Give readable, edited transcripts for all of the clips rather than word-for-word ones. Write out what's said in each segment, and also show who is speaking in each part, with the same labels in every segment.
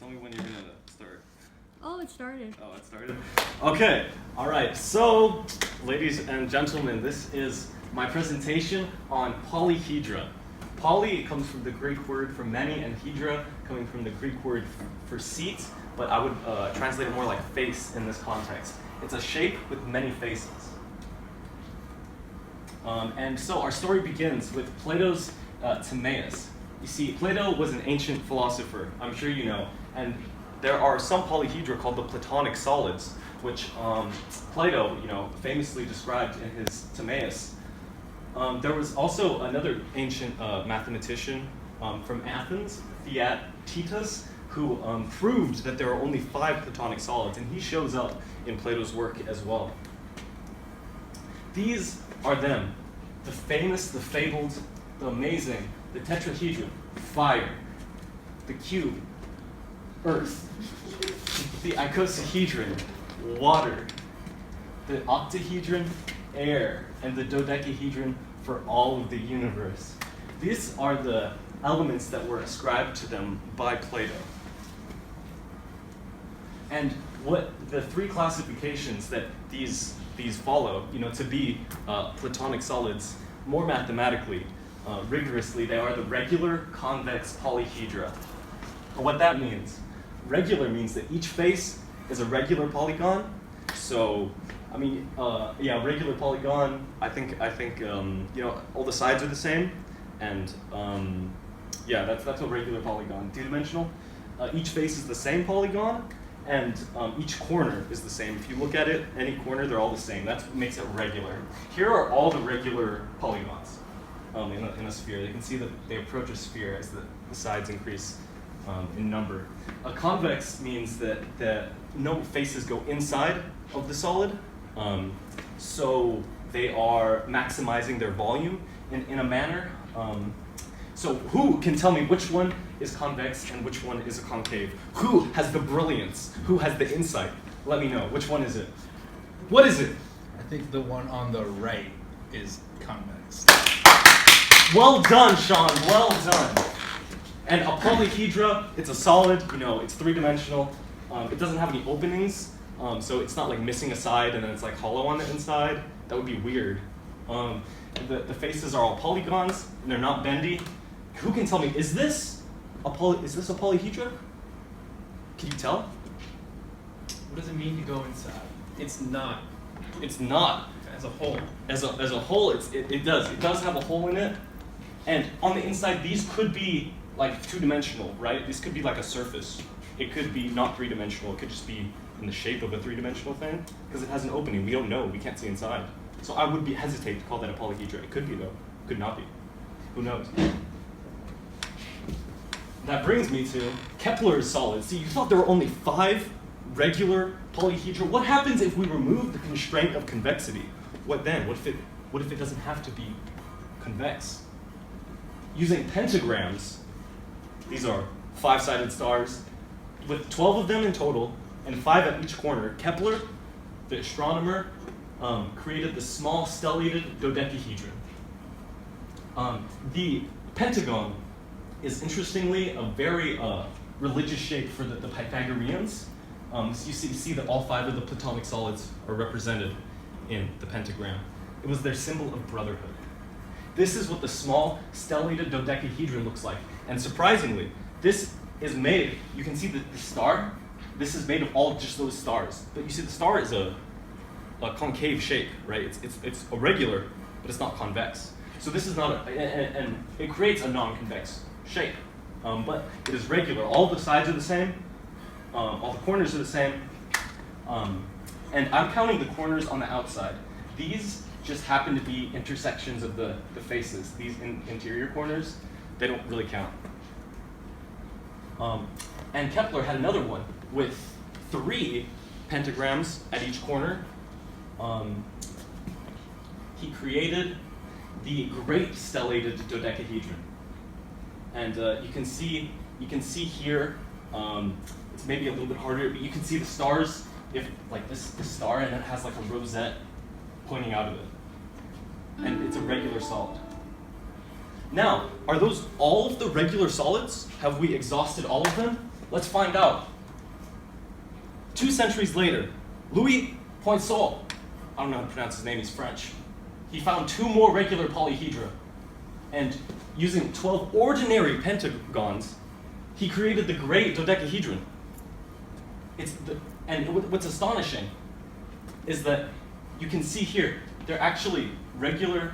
Speaker 1: tell me when you're gonna start.
Speaker 2: Oh, it started.
Speaker 1: Oh, it started? Okay, all right. So, ladies and gentlemen, this is my presentation on polyhedra. Poly comes from the Greek word for many, and hedra coming from the Greek word for seat, but I would translate it more like face in this context. It's a shape with many faces. And so our story begins with Plato's Timaeus. You see, Plato was an ancient philosopher, I'm sure you know, and there are some polyhedra called the Platonic solids, which Plato, famously described in his Timaeus. There was also another ancient mathematician from Athens, Theaetetus, who proved that there are only 5 Platonic solids, and he shows up in Plato's work as well. These are them, the famous, the fabled, the amazing, the tetrahedron, fire, the cube, earth, the icosahedron, water, the octahedron, air, and the dodecahedron for all of the universe. These are the elements that were ascribed to them by Plato. And what the 3 classifications that these follow, to be Platonic solids, more mathematically, rigorously, they are the regular, convex polyhedra. What that means, regular means that each face is a regular polygon. So, regular polygon. I think all the sides are the same, and that's a regular polygon. 2-dimensional. Each face is the same polygon, and each corner is the same. If you look at it, any corner, they're all the same. That's what makes it regular. Here are all the regular polygons in a sphere. You can see that they approach a sphere as the sides increase in number. A convex means that no faces go inside of the solid, so they are maximizing their volume in a manner. So who can tell me which one is convex and which one is a concave? Who has the brilliance? Who has the insight? Let me know. Which one is it? What is it?
Speaker 3: I think the one on the right is convex.
Speaker 1: Well done, Sean. Well done. And a polyhedra, it's a solid. It's 3-dimensional. It doesn't have any openings, so it's not like missing a side and then it's like hollow on the inside. That would be weird. The faces are all polygons and they're not bendy. Who can tell me, is this a polyhedra? Can you tell?
Speaker 4: What does it mean to go inside? It's not.
Speaker 1: It's not.
Speaker 4: As a whole.
Speaker 1: As a whole, it does. It does have a hole in it. And on the inside, these could be like 2-dimensional, right? This could be like a surface. It could be not 3-dimensional. It could just be in the shape of a 3-dimensional thing because it has an opening. We don't know. We can't see inside. So I would hesitate to call that a polyhedra. It could be, though. Could not be. Who knows? That brings me to Kepler's solids. See, you thought there were only 5 regular polyhedra. What happens if we remove the constraint of convexity? What then? What if it doesn't have to be convex? Using pentagrams, these are 5-sided stars, with 12 of them in total, and 5 at each corner, Kepler, the astronomer, created the small stellated dodecahedron. The pentagon is interestingly a very religious shape for the Pythagoreans. So you see that all 5 of the Platonic solids are represented in the pentagram. It was their symbol of brotherhood. This is what the small stellated dodecahedron looks like. And surprisingly, this is made, you can see the star, this is made of all just those stars. But you see the star is a concave shape, right? It's irregular, but it's not convex. So this is not, and it creates a non-convex shape. But it is regular. All the sides are the same. All the corners are the same. And I'm counting the corners on the outside. These just happen to be intersections of the faces. These interior corners, they don't really count. And Kepler had another one with 3 pentagrams at each corner. He created the great stellated dodecahedron. And you can see here, it's maybe a little bit harder, but you can see the stars, if like this star, and it has like a rosette pointing out of it. And it's a regular solid. Now, are those all of the regular solids? Have we exhausted all of them? Let's find out. 2 centuries later, Louis Poinsot, I don't know how to pronounce his name, he's French. He found 2 more regular polyhedra. And using 12 ordinary pentagons, he created the great dodecahedron. What's astonishing is that you can see here, they're actually regular,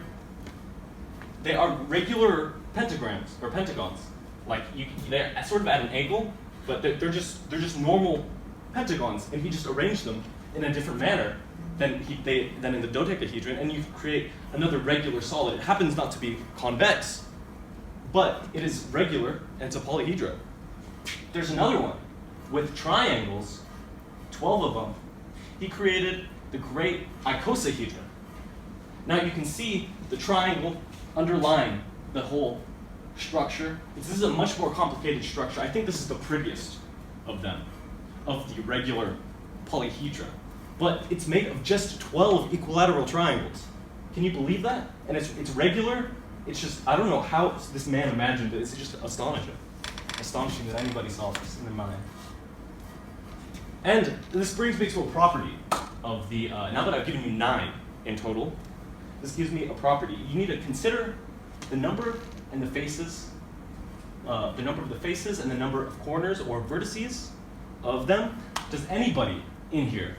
Speaker 1: they are regular pentagrams, or pentagons. Like, they're sort of at an angle, but they're just normal pentagons, and he just arranged them in a different manner than in the dodecahedron, and you create another regular solid. It happens not to be convex, but it is regular, and it's a polyhedra. There's another one with triangles, 12 of them. He created the great icosahedron. Now you can see the triangle underlying the whole structure. This is a much more complicated structure. I think this is the prettiest of them, of the regular polyhedra. But it's made of just 12 equilateral triangles. Can you believe that? And it's regular. It's just, I don't know how this man imagined it. It's just astonishing. Astonishing that anybody saw this in their mind. And this brings me to a property of the, now that I've given you 9 in total, this gives me a property. You need to consider the number and the faces, the number of the faces and the number of corners or vertices of them. Does anybody in here,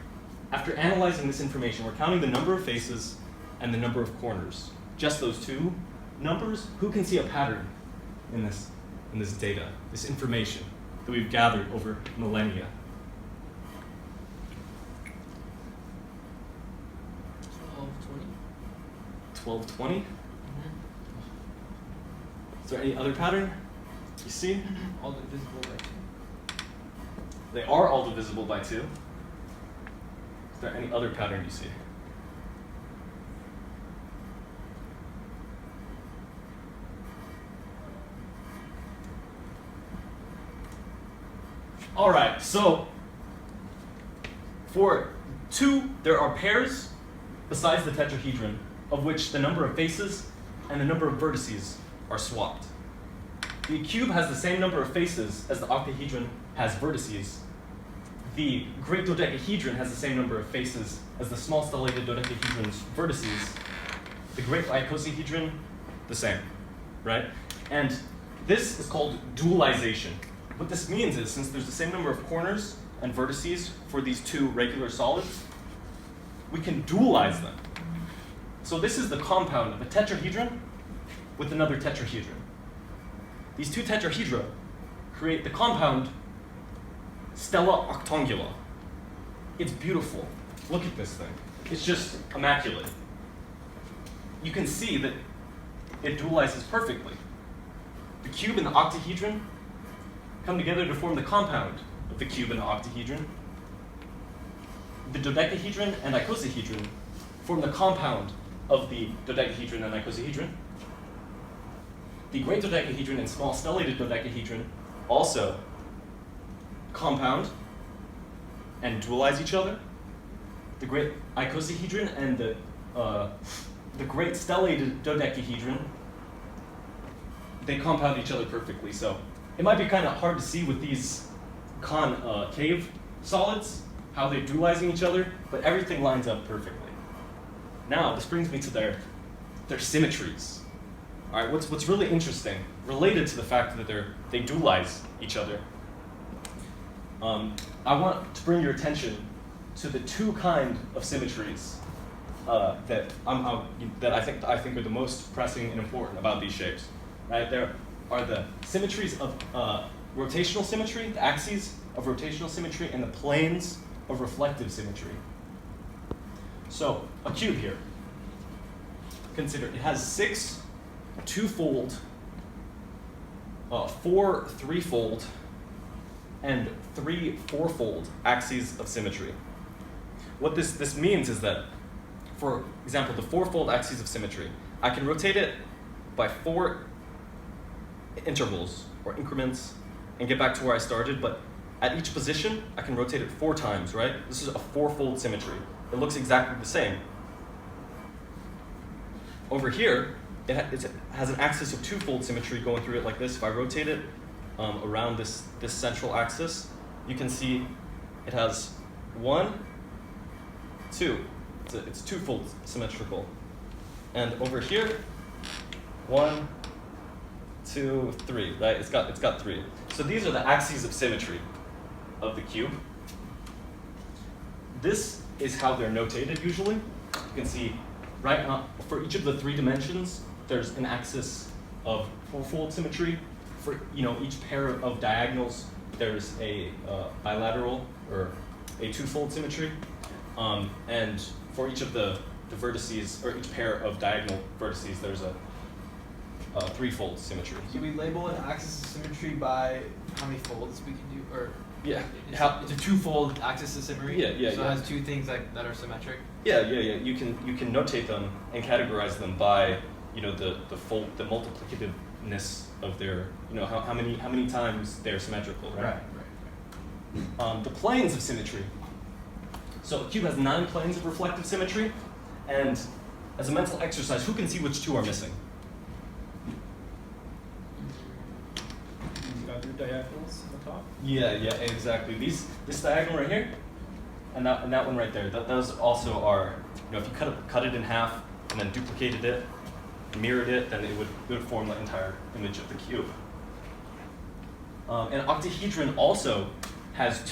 Speaker 1: after analyzing this information, we're counting the number of faces and the number of corners, just those 2 numbers, who can see a pattern in this data, this information that we've gathered over millennia? 1220? Is there any other pattern you see?
Speaker 4: All divisible by 2.
Speaker 1: They are all divisible by 2. Is there any other pattern you see? All right, so for 2, there are pairs besides the tetrahedron, of which the number of faces and the number of vertices are swapped. The cube has the same number of faces as the octahedron has vertices. The great dodecahedron has the same number of faces as the small stellated dodecahedron's vertices. The great icosahedron, the same, right? And this is called dualization. What this means is, since there's the same number of corners and vertices for these 2 regular solids, we can dualize them. So this is the compound of a tetrahedron with another tetrahedron. These 2 tetrahedra create the compound stella octangula. It's beautiful. Look at this thing. It's just immaculate. You can see that it dualizes perfectly. The cube and the octahedron come together to form the compound of the cube and the octahedron. The dodecahedron and icosahedron form the compound of the dodecahedron and icosahedron. The great dodecahedron and small stellated dodecahedron also compound and dualize each other. The great icosahedron and the great stellated dodecahedron, they compound each other perfectly. So it might be kind of hard to see with these concave solids how they're dualizing each other, but everything lines up perfectly. Now, this brings me to their symmetries. All right, what's really interesting, related to the fact that they dualize each other, I want to bring your attention to the 2 kind of symmetries that I think are the most pressing and important about these shapes. Right, there are the symmetries of rotational symmetry, the axes of rotational symmetry, and the planes of reflective symmetry. So, a cube here. Consider it has 6 2-fold, 4 3-fold, and 3 4-fold axes of symmetry. What this means is that, for example, the 4-fold axes of symmetry, I can rotate it by 4 intervals or increments and get back to where I started, but at each position, I can rotate it 4 times, right? This is a 4-fold symmetry. It looks exactly the same. Over here, it has an axis of twofold symmetry going through it like this. If I rotate it around this central axis, you can see it has 1, 2. It's twofold symmetrical. And over here, 1, 2, 3. Right? It's got 3. So these are the axes of symmetry of the cube. This is how they're notated usually. You can see right for each of the 3 dimensions, there's an axis of fourfold symmetry. For each pair of diagonals, there's a bilateral or a twofold symmetry. And for each of the vertices, or each pair of diagonal vertices, there's a threefold symmetry.
Speaker 4: Can we label an axis of symmetry by how many folds we can do, or
Speaker 1: Yeah.
Speaker 4: it's a twofold axis of symmetry?
Speaker 1: Yeah.
Speaker 4: So it has 2 things that are symmetric?
Speaker 1: Yeah. You can notate them and categorize them by the multiplicativeness of their how many times they're symmetrical, right?
Speaker 4: Right.
Speaker 1: The planes of symmetry. So a cube has 9 planes of reflective symmetry, and as a mental exercise, who can see which 2 are missing?
Speaker 2: You've got your diagonals on the top.
Speaker 1: Yeah, exactly. This diagonal right here, and that one right there. Those also are, if you cut it in half and then duplicated it, mirrored it, then it would form the entire image of the cube. An octahedron also has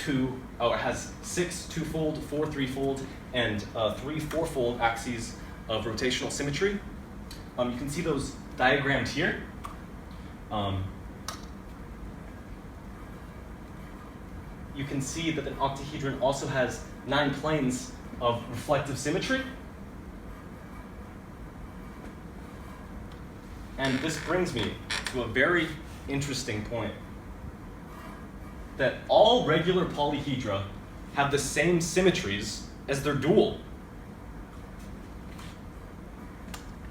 Speaker 1: 6 twofold, 4 threefold, and 3 fourfold axes of rotational symmetry. You can see those diagrammed here. You can see that an octahedron also has 9 planes of reflective symmetry. And this brings me to a very interesting point, that all regular polyhedra have the same symmetries as their dual.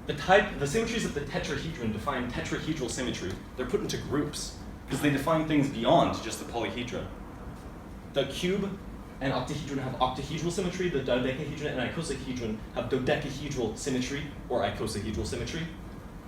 Speaker 1: The symmetries of the tetrahedron define tetrahedral symmetry. They're put into groups because they define things beyond just the polyhedra. The cube and octahedron have octahedral symmetry. The dodecahedron and icosahedron have dodecahedral symmetry or icosahedral symmetry.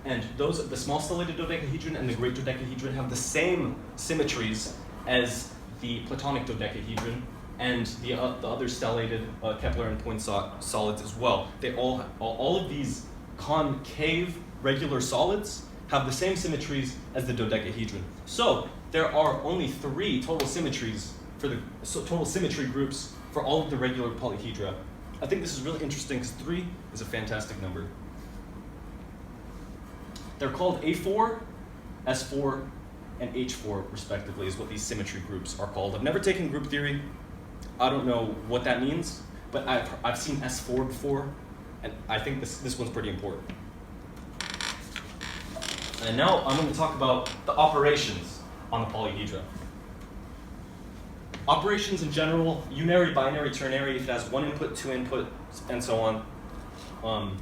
Speaker 1: And the small stellated dodecahedron and the great dodecahedron have the same symmetries as the Platonic dodecahedron and the other stellated Kepler and point solids as well. They all of these concave regular solids have the same symmetries as the dodecahedron. So there are only 3 total symmetries total symmetry groups for all of the regular polyhedra. I think this is really interesting because 3 is a fantastic number. They're called A4, S4, and H4 respectively is what these symmetry groups are called. I've never taken group theory. I don't know what that means, but I've seen S4 before, and I think this one's pretty important. And now I'm going to talk about the operations on the polyhedra. Operations in general, unary, binary, ternary, if it has 1 input, 2 input, and so on.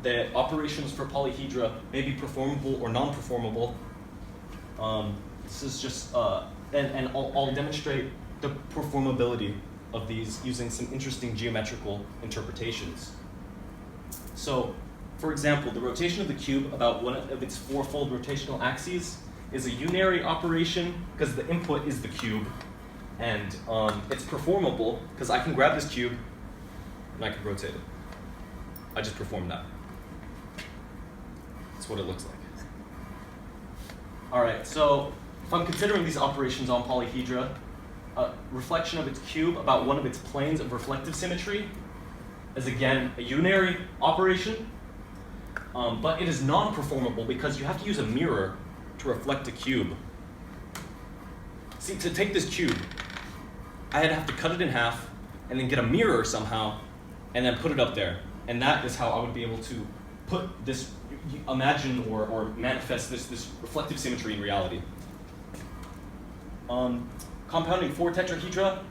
Speaker 1: The operations for polyhedra may be performable or non-performable. This is just, and I'll demonstrate the performability of these using some interesting geometrical interpretations. So, for example, the rotation of the cube about one of its 4-fold rotational axes is a unary operation because the input is the cube, and it's performable because I can grab this cube and I can rotate it. I just performed that. That's what it looks like. All right, so if I'm considering these operations on polyhedra, a reflection of its cube about one of its planes of reflective symmetry is again a unary operation, but it is non-performable because you have to use a mirror to reflect a cube. See, to take this cube, I'd have to cut it in half and then get a mirror somehow and then put it up there. And that is how I would be able to put this, imagine or manifest this reflective symmetry in reality. Compounding 4 tetrahedra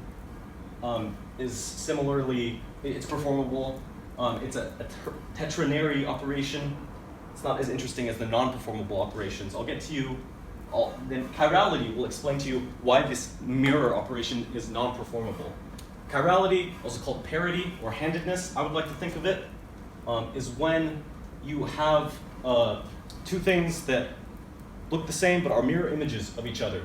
Speaker 1: is similarly, it's performable. It's a tetranary operation. It's not as interesting as the non-performable operations. I'll get to you, then chirality will explain to you why this mirror operation is non-performable. Chirality, also called parity or handedness, I would like to think of it, is when you have two things that look the same but are mirror images of each other.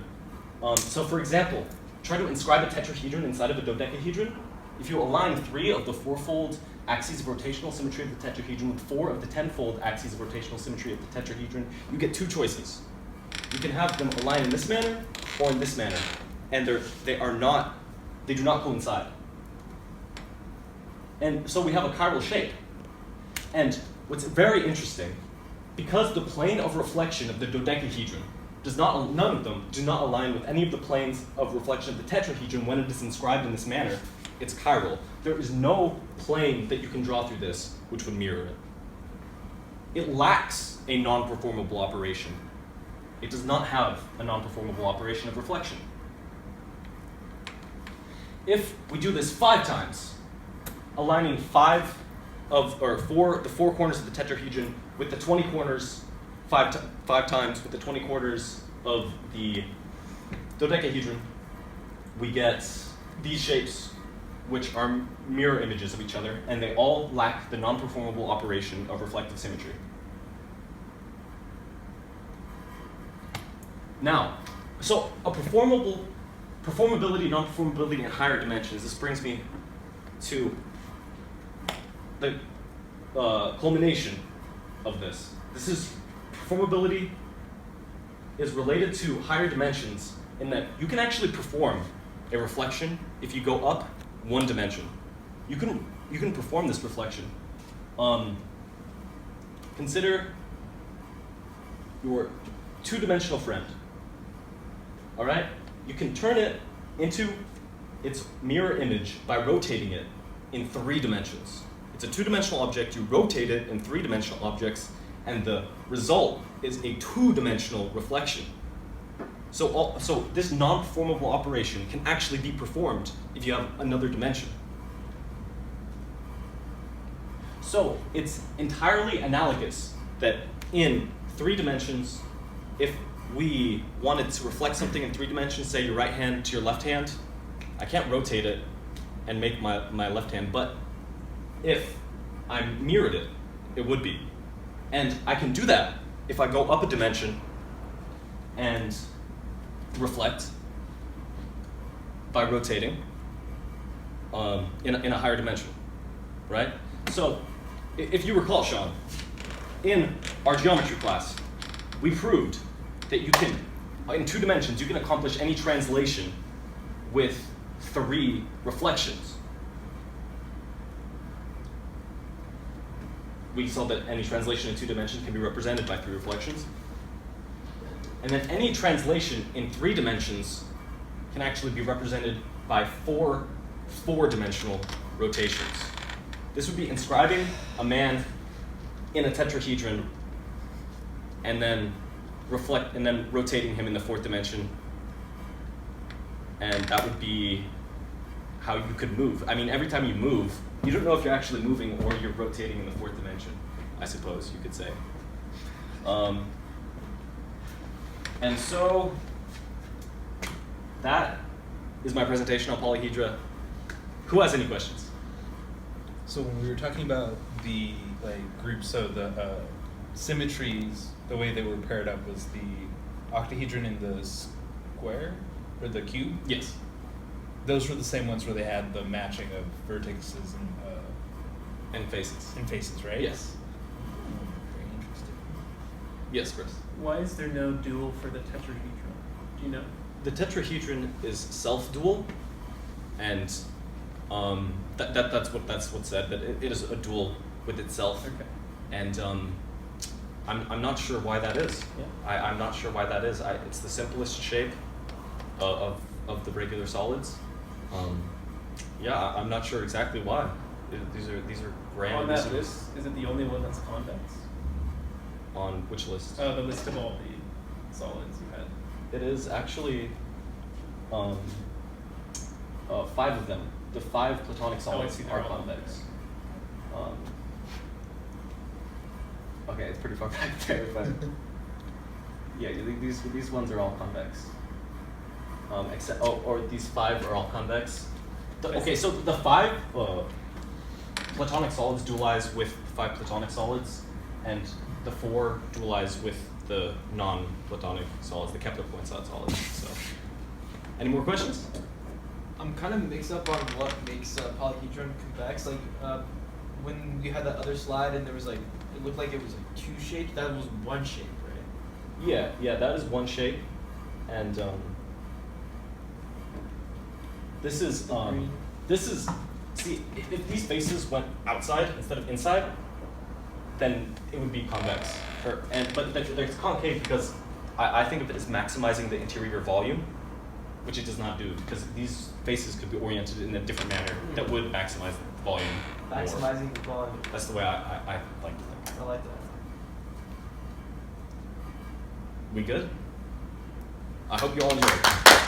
Speaker 1: So for example, try to inscribe a tetrahedron inside of a dodecahedron. If you align 3 of the 4-fold axes of rotational symmetry of the tetrahedron with 4 of the 10-fold axes of rotational symmetry of the tetrahedron, you get 2 choices. You can have them align in this manner or in this manner, and they do not coincide. And so we have a chiral shape. And what's very interesting, because the plane of reflection of the dodecahedron none of them do not align with any of the planes of reflection of the tetrahedron when it is inscribed in this manner, it's chiral. There is no plane that you can draw through this which would mirror it. It lacks a non-performable operation. It does not have a non-performable operation of reflection. If we do this 5 times, aligning the 4 corners of the tetrahedron with the 20 corners 5 times with the 20 corners of the dodecahedron, we get these shapes, which are mirror images of each other, and they all lack the non-performable operation of reflective symmetry. Now, so a performability, non-performability in higher dimensions. This brings me to the culmination of this. Performability is related to higher dimensions in that you can actually perform a reflection if you go up 1 dimension. You can perform this reflection. Consider your 2-dimensional friend. All right? You can turn it into its mirror image by rotating it in 3 dimensions. It's a 2-dimensional object, you rotate it in 3-dimensional objects, and the result is a 2-dimensional reflection. So this non-performable operation can actually be performed if you have another dimension. So it's entirely analogous that in 3 dimensions, if we wanted to reflect something in 3 dimensions, say your right hand to your left hand, I can't rotate it and make my left hand, but if I mirrored it, it would be. And I can do that if I go up a dimension and reflect by rotating in a higher dimension, right? So if you recall, Sean, in our geometry class, we proved that you can, in 2 dimensions, you can accomplish any translation with 3 reflections. We saw that any translation in 2 dimensions can be represented by 3 reflections. And then any translation in 3 dimensions can actually be represented by 4 4-dimensional rotations. This would be inscribing a man in a tetrahedron and then rotating him in the 4th dimension. And that would be how you could move. I mean, every time you move, you don't know if you're actually moving or you're rotating in the 4th dimension, I suppose you could say. And so that is my presentation on Polyhedra. Who has any questions?
Speaker 3: So when we were talking about the groups, so the symmetries, the way they were paired up was the octahedron in the square or the cube.
Speaker 1: Yes.
Speaker 3: Those were the same ones where they had the matching of vertices
Speaker 1: And faces.
Speaker 3: and faces, right?
Speaker 1: Yes.
Speaker 3: Very interesting.
Speaker 1: Yes, Chris.
Speaker 2: Why is there no dual for the tetrahedron? Do you know?
Speaker 1: The tetrahedron is self-dual, and that's what's said, that it is a dual with itself.
Speaker 2: Okay.
Speaker 1: And I'm not sure why that is.
Speaker 2: Yeah.
Speaker 1: I'm not sure why that is. It's the simplest shape of the regular solids. Yeah, I'm not sure exactly why. These are random.
Speaker 2: On that list, is it the only one that's convex?
Speaker 1: On which list?
Speaker 2: The list of all the solids you had.
Speaker 1: It is actually 5 of them. The 5 platonic solids
Speaker 2: see,
Speaker 1: are
Speaker 2: they're all
Speaker 1: convex. Okay, it's pretty far back there, but yeah, these ones are all convex. Except or these 5 are all convex. Okay, so the 5 platonic solids dualize with 5 platonic solids, and the 4 dualize with the non-Platonic solids, the Kepler point solids. So, any more questions?
Speaker 4: I'm kind of mixed up on what makes polyhedron convex. Like when you had that other slide and there was like, it looked like it was like 2 shapes. That was 1 shape, right?
Speaker 1: Yeah, that is one shape, and this is see, if these faces went outside instead of inside, then it would be convex. But there's concave because I think of it as maximizing the interior volume, which it does not do because these faces could be oriented in a different manner that would maximize the volume. more.
Speaker 4: Maximizing the volume.
Speaker 1: That's the way I like to think.
Speaker 4: I like that.
Speaker 1: We good? I hope you all enjoyed.